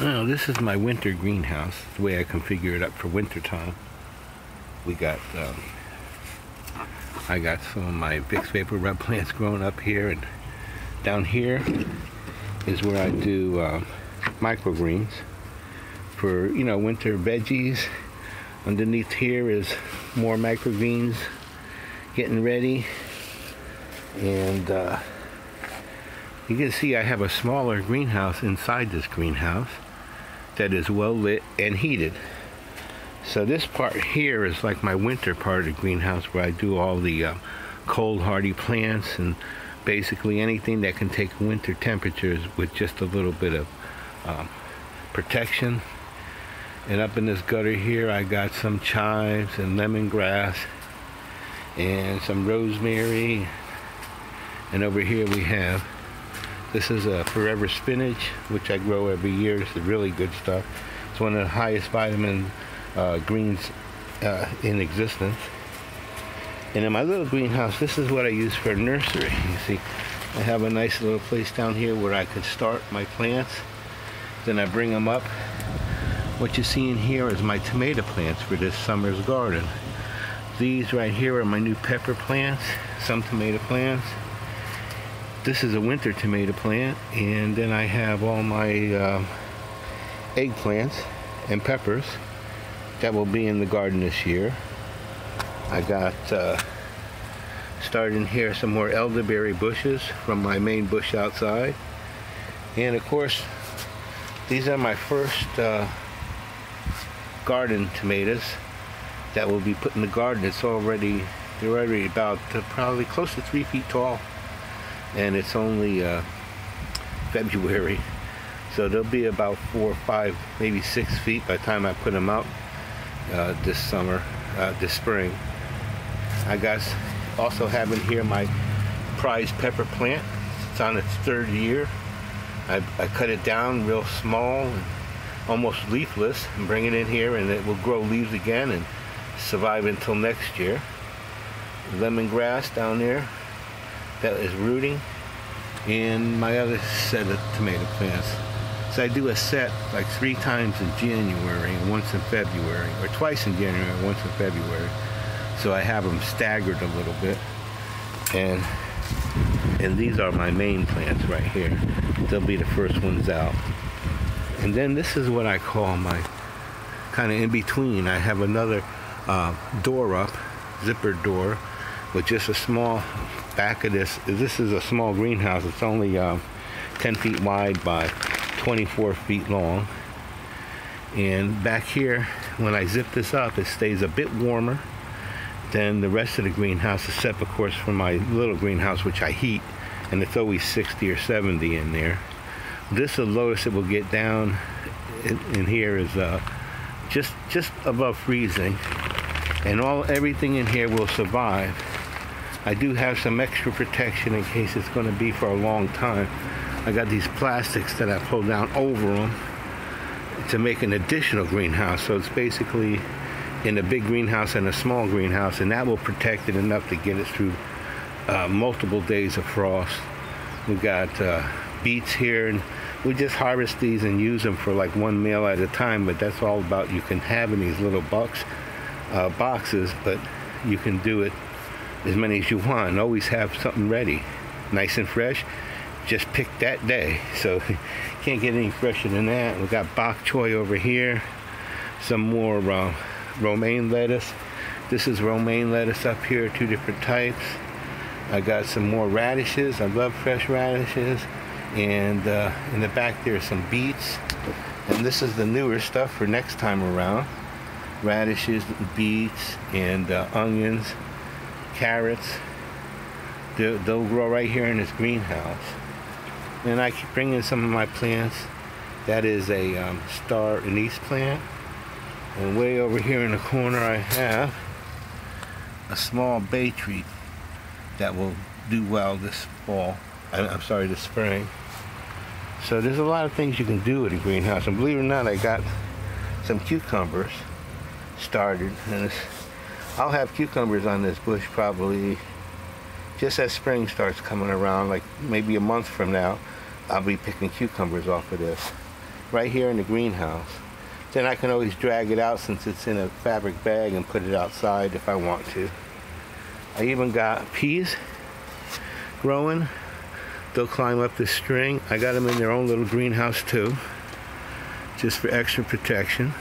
Well, this is my winter greenhouse, the way I configure it up for winter time. We got, I got some of my Vicks Vapor Rub plants growing up here, and down here is where I do microgreens for, winter veggies. Underneath here is more microgreens getting ready, and you can see I have a smaller greenhouse inside this greenhouse that is well lit and heated. So this part here is like my winter part of the greenhouse, where I do all the cold hardy plants and basically anything that can take winter temperatures with just a little bit of protection. And up in this gutter here I got some chives and lemongrass and some rosemary, and over here we have, this is a forever spinach, which I grow every year. It's really good stuff. It's one of the highest vitamin greens in existence. And in my little greenhouse, this is what I use for a nursery. You see, I have a nice little place down here where I could start my plants. Then I bring them up. What you see in here is my tomato plants for this summer's garden. These right here are my new pepper plants, some tomato plants. This is a winter tomato plant, and then I have all my eggplants and peppers that will be in the garden this year. I got started in here some more elderberry bushes from my main bush outside, and of course these are my first garden tomatoes that will be put in the garden. They're already about probably close to 3 feet tall. And it's only February, so they'll be about 4 or 5, maybe 6 feet by the time I put them out this spring. I also have in here my prize pepper plant. It's on its 3rd year. I cut it down real small, and almost leafless, and bring it in here, and it will grow leaves again and survive until next year. Lemongrass down there, that is rooting, and my other set of tomato plants. So I do a set like 3 times in January and once in February, or twice in January and once in February. So I have them staggered a little bit, and these are my main plants right here. They'll be the first ones out. And then this is what I call my kind of in between. I have another door up, zippered door, with just a small back of this. This is a small greenhouse. It's only 10 feet wide by 24 feet long. And back here, when I zip this up, it stays a bit warmer than the rest of the greenhouse, except of course for my little greenhouse, which I heat, and it's always 60 or 70 in there. This, the lowest it will get down in here is just above freezing, and everything in here will survive. I do have some extra protection in case it's going to be for a long time. I got these plastics that I pull down over them to make an additional greenhouse. So it's basically in a big greenhouse and a small greenhouse, and that will protect it enough to get it through multiple days of frost. We got beets here, and we just harvest these and use them for like 1 meal at a time, but that's all about you can have in these little boxes, but you can do it as many as you want and always have something ready, nice and fresh. Just pick that day, so can't get any fresher than that. We got bok choy over here, some more romaine lettuce. This is romaine lettuce up here, 2 different types. I got some more radishes. I love fresh radishes. And in the back there's some beets, and this is the newer stuff for next time around. Radishes, beets, and onions, carrots. They'll grow right here in this greenhouse. And I keep bringing some of my plants. That is a star anise plant. And way over here in the corner I have a small bay tree that will do well this fall. I'm sorry, this spring. So there's a lot of things you can do with a greenhouse. And believe it or not, I got some cucumbers started. And I'll have cucumbers on this bush probably just as spring starts coming around, like maybe a month from now. I'll be picking cucumbers off of this. right here in the greenhouse. Then I can always drag it out since it's in a fabric bag and put it outside if I want to. I even got peas growing. They'll climb up the string. I got them in their own little greenhouse too, just for extra protection.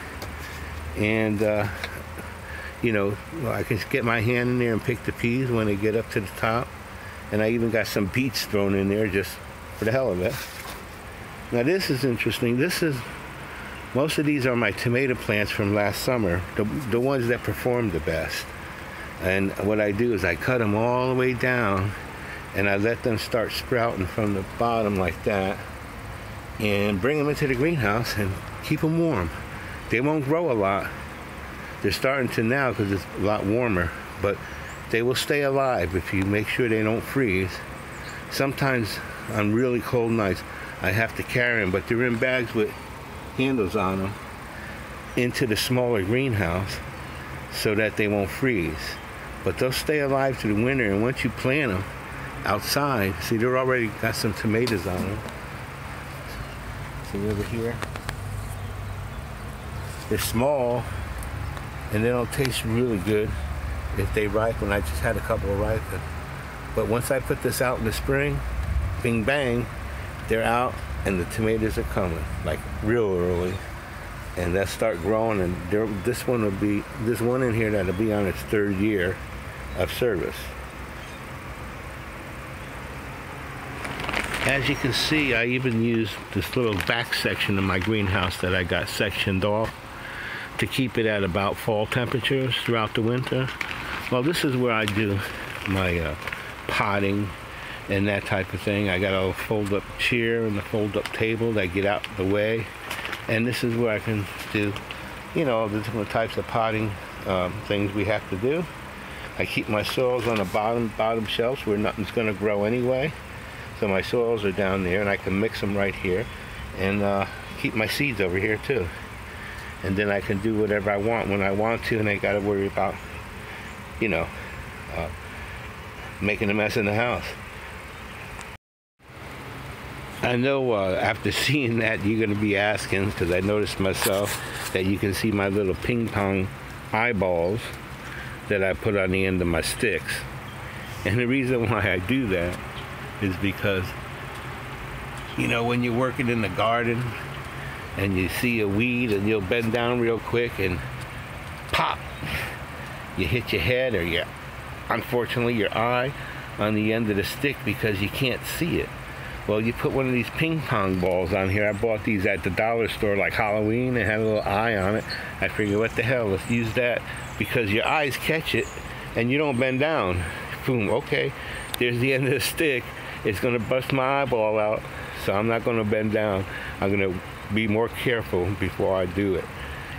And you know, I can get my hand in there and pick the peas when they get up to the top. And I even got some beets thrown in there just for the hell of it. Now this is interesting. Most of these are my tomato plants from last summer, the ones that performed the best. And what I do is I cut them all the way down and I let them start sprouting from the bottom like that and bring them into the greenhouse and keep them warm. They won't grow a lot. They're starting to now because it's a lot warmer, but they will stay alive if you make sure they don't freeze. Sometimes on really cold nights, I have to carry them, but they're in bags with handles on them into the smaller greenhouse so that they won't freeze. But they'll stay alive through the winter, and once you plant them outside, see, they're already got some tomatoes on them. See over here? They're small, and they don't taste really good if they ripen. I just had a couple of ripen. But once I put this out in the spring, bing bang, they're out and the tomatoes are coming, like real early. And they'll start growing, and this one in here that'll be on its 3rd year of service. As you can see, I even used this little back section of my greenhouse that I got sectioned off to keep it at about fall temperatures throughout the winter. Well, this is where I do my potting and that type of thing. I got a fold-up chair and a fold-up table that get out the way, and this is where I can do, you know, the different types of potting things we have to do. I keep my soils on the bottom shelves where nothing's going to grow anyway, so my soils are down there, and I can mix them right here, and keep my seeds over here too. And then I can do whatever I want when I want to, and I got to worry about, you know, making a mess in the house. I know after seeing that you're going to be asking, because I noticed myself that you can see my little ping pong eyeballs that I put on the end of my sticks. And the reason why I do that is because, you know, when you're working in the garden and you see a weed and you'll bend down real quick and pop, you hit your head or unfortunately your eye on the end of the stick because you can't see it. Well, you put one of these ping pong balls on here. I bought these at the dollar store like Halloween. They had a little eye on it. I figured, what the hell, let's use that, because your eyes catch it and you don't bend down. Boom, okay, there's the end of the stick. It's going to bust my eyeball out, so I'm not going to bend down. I'm going to be more careful before I do it.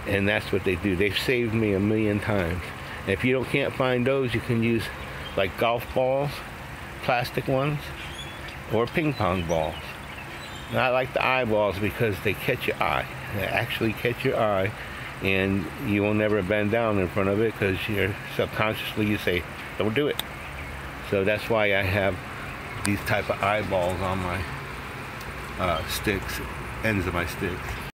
And that's what they do. They've saved me 1,000,000 times. And if you can't find those, you can use like golf balls, plastic ones, or ping pong balls. And I like the eyeballs because they catch your eye. They actually catch your eye, and you will never bend down in front of it because you're subconsciously, you say, don't do it. So that's why I have these type of eyeballs on my sticks, ends of my sticks.